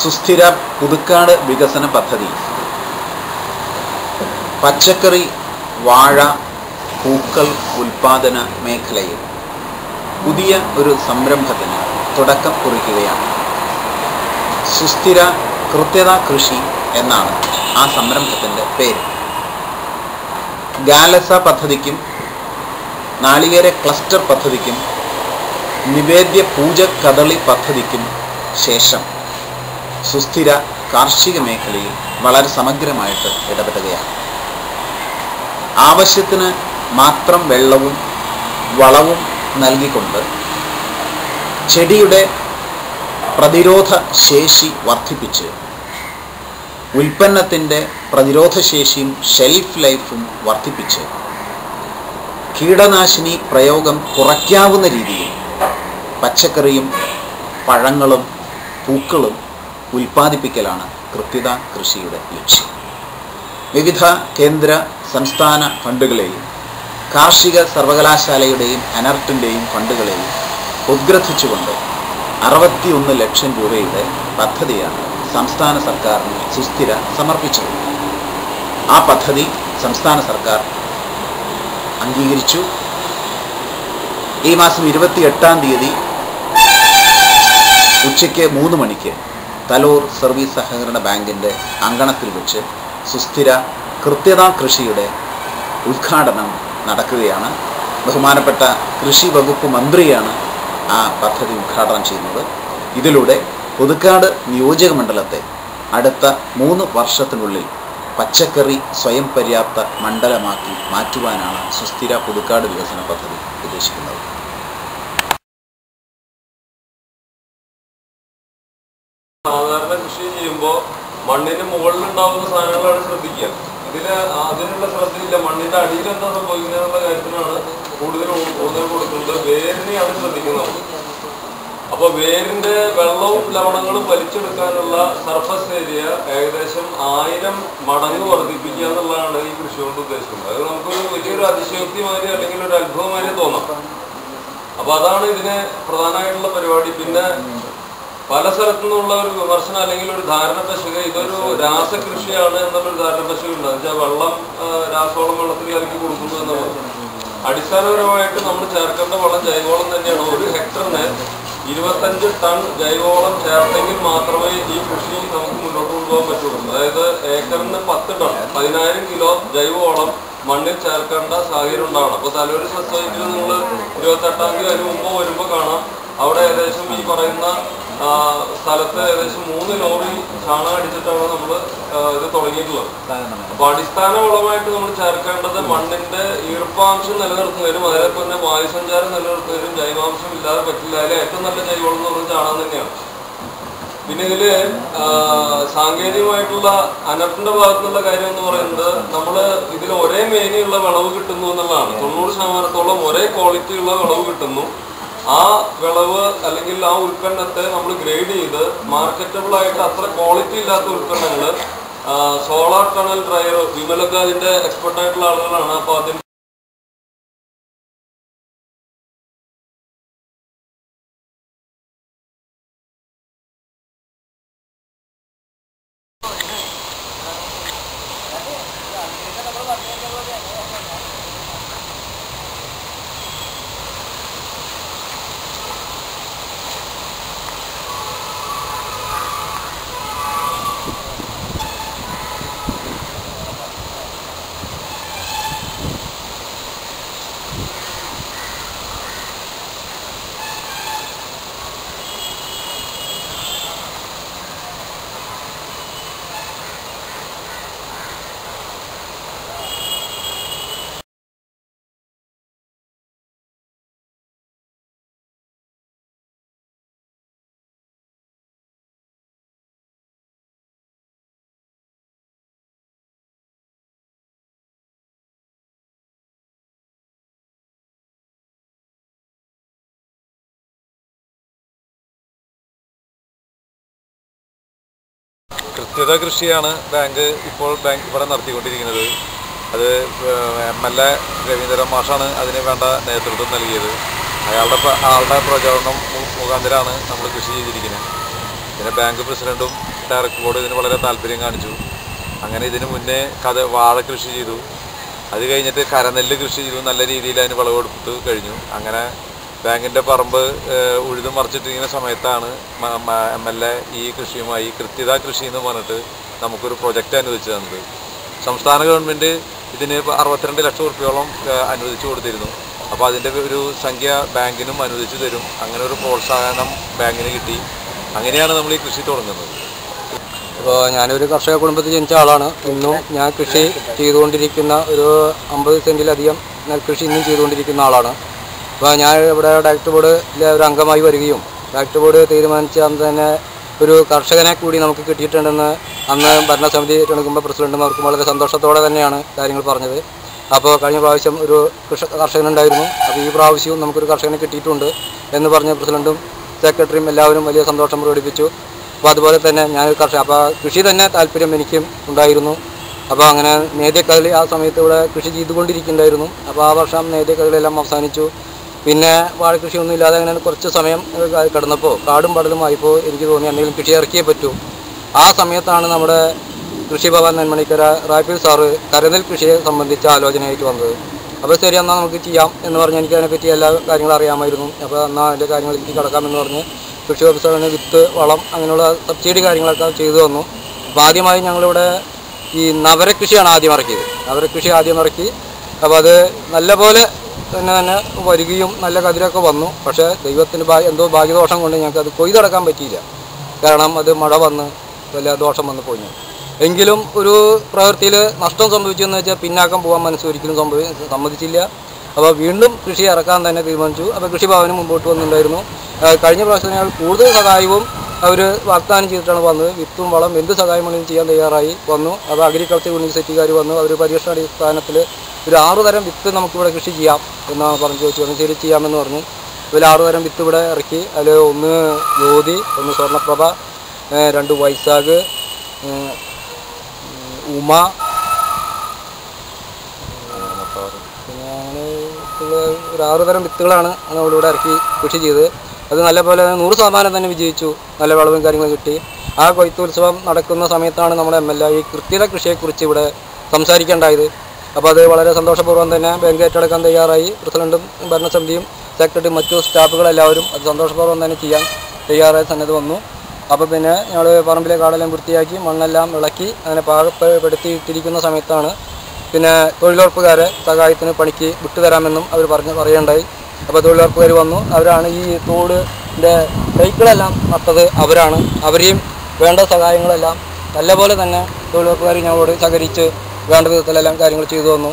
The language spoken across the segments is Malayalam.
സുസ്ഥിര പുതുക്കാട് വികസന പദ്ധതി പച്ചക്കറി, വാഴ, പൂക്കൾ ഉൽപാദന മേഖലയിൽ പുതിയ ഒരു സംരംഭത്തിന് തുടക്കം കുറിക്കുകയാണ്. സുസ്ഥിര കൃത്യത കൃഷി എന്നാണ് ആ സംരംഭത്തിൻ്റെ പേര്. ഗാലസ പദ്ധതിക്കും നാളികേര ക്ലസ്റ്റർ പദ്ധതിക്കും നിവേദ്യ പൂജ കദളി പദ്ധതിക്കും ശേഷം സുസ്ഥിര കാർഷിക മേഖലയിൽ വളരെ സമഗ്രമായിട്ട് ഇടപെടുകയാണ്. ആവശ്യത്തിന് മാത്രം വെള്ളവും വളവും നൽകിക്കൊണ്ട് ചെടിയുടെ പ്രതിരോധ ശേഷി വർദ്ധിപ്പിച്ച് ഉൽപ്പന്നത്തിൻ്റെ പ്രതിരോധശേഷിയും ഷെൽഫ് ലൈഫും വർദ്ധിപ്പിച്ച് കീടനാശിനി പ്രയോഗം കുറയ്ക്കാവുന്ന രീതിയിൽ പച്ചക്കറിയും പഴങ്ങളും പൂക്കളും ഉൽപ്പാദിപ്പിക്കലാണ് കൃത്യത കൃഷിയുടെ ലക്ഷ്യം. വിവിധ കേന്ദ്ര സംസ്ഥാന ഫണ്ടുകളെയും കാർഷിക സർവകലാശാലയുടെയും അനർട്ടിൻ്റെയും ഫണ്ടുകളെയും ഉദ്ഗ്രഥിച്ചുകൊണ്ട് 61 ലക്ഷം രൂപയുടെ പദ്ധതിയാണ് സംസ്ഥാന സർക്കാരിന് സുസ്ഥിര സമർപ്പിച്ചത്. ആ പദ്ധതി സംസ്ഥാന സർക്കാർ അംഗീകരിച്ചു. ഈ മാസം 28-ാം തീയതി ഉച്ചയ്ക്ക് 3 മണിക്ക് തലൂർ സർവീസ് സഹകരണ ബാങ്കിൻ്റെ അങ്കണത്തിൽ വെച്ച് സുസ്ഥിര കൃത്യത കൃഷിയുടെ ഉദ്ഘാടനം നടക്കുകയാണ്. ബഹുമാനപ്പെട്ട കൃഷി വകുപ്പ് മന്ത്രിയാണ് ആ പദ്ധതി ഉദ്ഘാടനം ചെയ്യുന്നത്. ഇതിലൂടെ പുതുക്കാട് നിയോജക മണ്ഡലത്തെ അടുത്ത 3 വർഷത്തിനുള്ളിൽ പച്ചക്കറി സ്വയം പര്യാപ്ത മണ്ഡലമാക്കി മാറ്റുവാനാണ് സുസ്ഥിര പുതുക്കാട് വികസന പദ്ധതി ഉദ്ദേശിക്കുന്നത്. സാധാരണ കൃഷി ചെയ്യുമ്പോൾ മണ്ണിന് മുകളിലുണ്ടാവുന്ന സാധനങ്ങളാണ് ശ്രദ്ധിക്കുക. അതിനുള്ള ശ്രദ്ധയില്ല. മണ്ണിന്റെ അടിയിൽ എന്താ സംഭവിക്കുന്നത് എന്നുള്ള കാര്യത്തിനാണ് കൂടുതൽ ഊന്നൽ കൊടുക്കുന്നത്. വേരിനെയാണ് ശ്രദ്ധിക്കുന്നത്. അപ്പൊ വേരിന്റെ വെള്ളവും ലവണങ്ങളും വലിച്ചെടുക്കാനുള്ള സർഫസ് ഏരിയ ഏകദേശം 1000 മടങ്ങ് വർദ്ധിപ്പിക്കുക എന്നുള്ളതാണ് ഈ കൃഷി കൊണ്ട് ഉദ്ദേശിക്കുന്നത്. അത് നമുക്കൊരു വലിയൊരു അതിശയോക്തിമാരി അല്ലെങ്കിൽ ഒരു അത്ഭുതമാരി തോന്നാം. അപ്പൊ അതാണ് ഇതിന് പ്രധാനമായിട്ടുള്ള പരിപാടി. പിന്നെ പല സ്ഥലത്തു നിന്നുള്ള ഒരു വിമർശനം അല്ലെങ്കിൽ ഒരു ധാരണ പശുക ഇതൊരു രാസകൃഷിയാണ് എന്നുള്ളൊരു ധാരണ പശുക ഉണ്ട്. എന്നുവെച്ചാൽ വെള്ളം രാസവളം വെള്ളത്തിൽ കലക്കി കൊടുക്കുന്നു എന്നുള്ളത്. അടിസ്ഥാനപരമായിട്ട് നമ്മൾ ചേർക്കേണ്ട വളം ജൈവവളം തന്നെയാണ്. ഒരു ഹെക്ടറിന് 25 ടൺ ജൈവവളം ചേർത്തെങ്കിൽ മാത്രമേ ഈ കൃഷി നമുക്ക് മുന്നോട്ട് കൊണ്ടുപോകാൻ പറ്റുള്ളൂ. അതായത് ഏക്കറിന് 10 ടൺ 10,000 കിലോ ജൈവവളം മണ്ണിൽ ചേർക്കേണ്ട സാഹചര്യം ഉണ്ടാവണം. അപ്പോൾ തലൂർ സൊസൈറ്റിയിൽ നിങ്ങൾ 28-ാം തീയതി അതിന് മുമ്പ് വരുമ്പോൾ കാണാം. അവിടെ ഏകദേശം ഈ പറയുന്ന സ്ഥലത്ത് ഏകദേശം 3 ലോറി ചാണകം അടിച്ചിട്ടാണ് നമ്മൾ ഇത് തുടങ്ങിയിട്ടുള്ളത്. അപ്പൊ അടിസ്ഥാന വളമായിട്ട് നമ്മൾ ചേർക്കേണ്ടത് മണ്ണിന്റെ ഈർപ്പാംശം നിലനിർത്തുന്നതിനും അതേപോലെ തന്നെ വായുസഞ്ചാരം നിലനിർത്തുന്നതിനും ജൈവാംശം ഇല്ലാതെ പറ്റില്ല. അതിൽ ഏറ്റവും നല്ല ജൈവവളം എന്ന് പറഞ്ഞാൽ ചാണകം തന്നെയാണ്. പിന്നെ ഇതില് സാങ്കേതികമായിട്ടുള്ള അനർട്ടിന്റെ ഭാഗത്തുനിന്നുള്ള കാര്യം എന്ന് പറയുന്നത് നമ്മൾ ഇതിൽ ഒരേ മേനിയുള്ള വിളവ് കിട്ടുന്നു എന്നുള്ളതാണ്. 90% ഒരേ ക്വാളിറ്റിയുള്ള വിളവ് കിട്ടുന്നു. ആ വിളവ് അല്ലെങ്കിൽ ആ ഉൽപ്പന്നത്തെ നമ്മൾ ഗ്രേഡ് ചെയ്ത് മാർക്കറ്റബിൾ ആയിട്ട് അത്ര ക്വാളിറ്റി ഇല്ലാത്ത ഉൽപ്പന്നങ്ങൾ സോളാർ ടണൽ ഡ്രയർ വിമലൊക്കെ അതിന്റെ എക്സ്പെർട്ട് ആയിട്ടുള്ള ആളുകളാണ്. അപ്പൊ അതിന്റെ കൃത്യത കൃഷിയാണ് ബാങ്ക് ഇവിടെ നടത്തിക്കൊണ്ടിരിക്കുന്നത്. അത് MLA രവീന്ദ്രൻ മാഷാണ് അതിന് വേണ്ട നേതൃത്വം നൽകിയത്. ആളുടെ പ്രചോദനം മുഖാന്തരമാണ് നമ്മൾ കൃഷി ചെയ്തിരിക്കുന്നത്. പിന്നെ ബാങ്ക് പ്രസിഡൻറ്റും ഡയറക്ടർ ബോർഡ് ഇതിന് വളരെ താല്പര്യം കാണിച്ചു. അങ്ങനെ ഇതിന് മുന്നേ വാഴ കൃഷി ചെയ്തു. അത് കഴിഞ്ഞിട്ട് കരനെല്ല് കൃഷി ചെയ്തു. നല്ല രീതിയിൽ അതിന് വിളവെടുത്ത് കഴിഞ്ഞു. അങ്ങനെ ബാങ്കിൻ്റെ പറമ്പ് ഉഴുതു മറിച്ചിട്ടിരിക്കുന്ന സമയത്താണ് MLA ഈ കൃഷിയുമായി കൃത്യത കൃഷി എന്ന് പറഞ്ഞിട്ട് നമുക്കൊരു പ്രൊജക്റ്റ് അനുവദിച്ചു തന്നത്. സംസ്ഥാന ഗവൺമെൻറ് ഇതിന് 62 ലക്ഷം രൂപയോളം അനുവദിച്ചു കൊടുത്തിരുന്നു. അപ്പോൾ അതിൻ്റെ ഒരു സംഖ്യ ബാങ്കിനും അനുവദിച്ചു തരും. അങ്ങനെ ഒരു പ്രോത്സാഹനം ബാങ്കിന് കിട്ടി. അങ്ങനെയാണ് നമ്മൾ ഈ കൃഷി തുടങ്ങുന്നത്. അപ്പോൾ ഞാനൊരു കർഷക കുടുംബത്തിൽ ജനിച്ച ആളാണ്. ഇന്നും ഞാൻ കൃഷി ചെയ്തുകൊണ്ടിരിക്കുന്ന ഒരു 50 സെൻറ്റിലധികം നെൽകൃഷി ഇന്നും ചെയ്തുകൊണ്ടിരിക്കുന്ന ആളാണ്. അപ്പോൾ ഞാൻ ഇവിടെ ഡയറക്ടർ ബോർഡിലെ ഒരു അംഗമായി വരികയും ഡയറക്ടർ ബോർഡ് തീരുമാനിച്ച അന്ന് തന്നെ ഒരു കർഷകനെ കൂടി നമുക്ക് കിട്ടിയിട്ടുണ്ടെന്ന് അന്ന് ഭരണസമിതി തിരഞ്ഞെടുക്കുമ്പോൾ പ്രസിഡന്റും അവർക്കും വളരെ സന്തോഷത്തോടെ തന്നെയാണ് കാര്യങ്ങൾ പറഞ്ഞത്. അപ്പോൾ കഴിഞ്ഞ പ്രാവശ്യം ഒരു കർഷകനുണ്ടായിരുന്നു. അപ്പോൾ ഈ പ്രാവശ്യവും നമുക്കൊരു കർഷകനെ കിട്ടിയിട്ടുണ്ട് എന്ന് പറഞ്ഞ പ്രസിഡന്റും സെക്രട്ടറിയും എല്ലാവരും വലിയ സന്തോഷം പ്രകടിപ്പിച്ചു. അപ്പോൾ അതുപോലെ തന്നെ ഞാനൊരു കർഷക, അപ്പോൾ കൃഷി തന്നെ താല്പര്യം എനിക്കും ഉണ്ടായിരുന്നു. അപ്പോൾ അങ്ങനെ നേദ്യക്കതിൽ ആ സമയത്ത് ഇവിടെ കൃഷി ചെയ്തുകൊണ്ടിരിക്കുന്നുണ്ടായിരുന്നു. അപ്പോൾ ആ വർഷം നേദ്യക്കതിലെല്ലാം അവസാനിച്ചു. പിന്നെ വാഴക്കൃഷിയൊന്നും ഇല്ലാതെ അങ്ങനെ കുറച്ച് സമയം കിടന്നപ്പോൾ കാടും പടലും ആയപ്പോൾ എനിക്ക് തോന്നി എന്തെങ്കിലും കൃഷി ഇറക്കിയേ പറ്റൂ. ആ സമയത്താണ് നമ്മുടെ കൃഷിഭവൻ നെന്മണിക്കര റാഫേൽ സാറ് കരനെൽ കൃഷിയെ സംബന്ധിച്ച ആലോചനയായിട്ട് വന്നത്. അപ്പോൾ ശരി, എന്നാൽ നമുക്ക് ചെയ്യാം എന്ന് പറഞ്ഞ് എനിക്ക് അതിനെപ്പറ്റി എല്ലാ കാര്യങ്ങളും അറിയാമായിരുന്നു. അപ്പോൾ എന്നാൽ അതിൻ്റെ കാര്യങ്ങളിലേക്ക് കടക്കാമെന്ന് പറഞ്ഞ് കൃഷി ഓഫീസറിന് വിത്ത്, വളം, അങ്ങനെയുള്ള സബ്സിഡി കാര്യങ്ങളൊക്കെ ചെയ്തു തന്നു. അപ്പോൾ ആദ്യമായി ഞങ്ങളിവിടെ ഈ നവരക്കൃഷിയാണ് ആദ്യം ഇറക്കിയത്. നവരക്കൃഷി ആദ്യം ഇറക്കി. അപ്പോൾ അത് നല്ലപോലെ തന്നെ വരികയും നല്ല കതിരൊക്കെ വന്നു. പക്ഷേ ദൈവത്തിന് എന്തോ ഭാഗ്യദോഷം കൊണ്ട് ഞങ്ങൾക്ക് അത് കൊയ്തെടുക്കാൻ പറ്റിയില്ല. കാരണം അത് മഴ വന്ന് വലിയ ദോഷം വന്ന് പോയി. എങ്കിലും ഒരു പ്രവൃത്തിയിൽ നഷ്ടം സംഭവിച്ചെന്ന് വെച്ചാൽ പിന്നാക്കം പോകാൻ മനസ്സൊരിക്കലും സമ്മതിച്ചില്ല. അപ്പോൾ വീണ്ടും കൃഷി ഇറക്കാൻ തന്നെ തീരുമാനിച്ചു. അപ്പോൾ കൃഷിഭവന് മുമ്പോട്ട് വന്നിട്ടുണ്ടായിരുന്നു. കഴിഞ്ഞ പ്രാവശ്യം കൂടുതൽ സഹായവും അവർ വാഗ്ദാനം ചെയ്തിട്ടാണ് വന്നത്. വിത്തും വളം എന്ത് സഹായമാണെങ്കിലും ചെയ്യാൻ തയ്യാറായി വന്നു. അപ്പോൾ അഗ്രികൾച്ചർ യൂണിവേഴ്സിറ്റിക്കാർ വന്നു. അവർ പരീക്ഷണാടിസ്ഥാനത്തിൽ ഒരു 6 തരം വിത്ത് നമുക്കിവിടെ കൃഷി ചെയ്യാം എന്നാണ് പറഞ്ഞു ചോദിച്ചു. ശരി, ചെയ്യാമെന്ന് പറഞ്ഞു. അതിൽ 6 തരം വിത്ത് ഇവിടെ ഇറക്കി. അതിൽ ഒന്ന് ജ്യോതി, ഒന്ന് സ്വർണ്ണപ്രഭ, 2 വൈശാഖ്, ഉമ, പിന്നെ അങ്ങനെ ഒരു 6 തരം വിത്തുകളാണ് നമ്മളിവിടെ ഇറക്കി കൃഷി ചെയ്ത്. അത് നല്ലപോലെ 100% തന്നെ വിജയിച്ചു. നല്ല വിളവും കാര്യങ്ങളും കിട്ടി. ആ കൊയ്ത്തുത്സവം നടക്കുന്ന സമയത്താണ് നമ്മുടെ MLA ഈ കൃത്യത കൃഷിയെക്കുറിച്ച് ഇവിടെ സംസാരിക്കേണ്ടായത്. അപ്പോൾ അത് വളരെ സന്തോഷപൂർവ്വം തന്നെ ബാങ്ക് ഏറ്റെടുക്കാൻ തയ്യാറായി. പ്രസിഡന്റും ഭരണസമിതിയും സെക്രട്ടറിയും മറ്റു സ്റ്റാഫുകളെല്ലാവരും അത് സന്തോഷപൂർവ്വം തന്നെ ചെയ്യാൻ തയ്യാറായ സന്നദ്ധ വന്നു. അപ്പോൾ പിന്നെ ഞങ്ങൾ പറമ്പിലെ കാടെല്ലാം വൃത്തിയാക്കി മണ്ണെല്ലാം ഇളക്കി അങ്ങനെ പാകപ്പെടുത്തിയിട്ടിരിക്കുന്ന സമയത്താണ് പിന്നെ തൊഴിലുറപ്പുകാരെ സഹായത്തിന് പണിക്ക് വിട്ടുതരാമെന്നും അവർ പറയുകയുണ്ടായി. അപ്പോൾ തൊഴിലുറപ്പുകാർ വന്നു. അവരാണ് ഈ തോടിൻ്റെ സൈക്കിളെല്ലാം നട്ടത് അവരാണ്. അവരെയും വേണ്ട സഹായങ്ങളെല്ലാം നല്ലപോലെ തന്നെ തൊഴിലുറപ്പുകാർ ഞങ്ങളോട് സഹകരിച്ച് വേണ്ട വിധത്തിലെല്ലാം കാര്യങ്ങൾ ചെയ്തു തന്നു.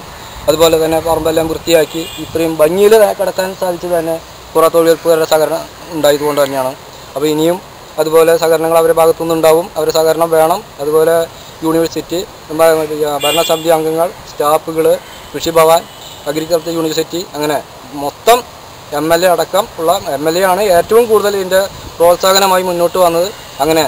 അതുപോലെ തന്നെ പറമ്പെല്ലാം വൃത്തിയാക്കി ഇത്രയും ഭംഗിയിൽ കിടക്കാൻ സാധിച്ചത് തന്നെ കുറേ തൊഴിലുറപ്പുകാരുടെ സഹകരണം ഉണ്ടായതുകൊണ്ട് തന്നെയാണ്. അപ്പോൾ ഇനിയും അതുപോലെ സഹകരണങ്ങൾ അവരുടെ ഭാഗത്തുനിന്നുണ്ടാവും. അവരുടെ സഹകരണം വേണം. അതുപോലെ യൂണിവേഴ്സിറ്റി, ഭരണസമിതി അംഗങ്ങൾ, സ്റ്റാഫുകൾ, കൃഷിഭവൻ, അഗ്രികൾച്ചർ യൂണിവേഴ്സിറ്റി, അങ്ങനെ മൊത്തം MLA അടക്കം ഉള്ള MLA ആണ് ഏറ്റവും കൂടുതൽ ഇതിൻ്റെ പ്രോത്സാഹനമായി മുന്നോട്ട് വന്നത്. അങ്ങനെ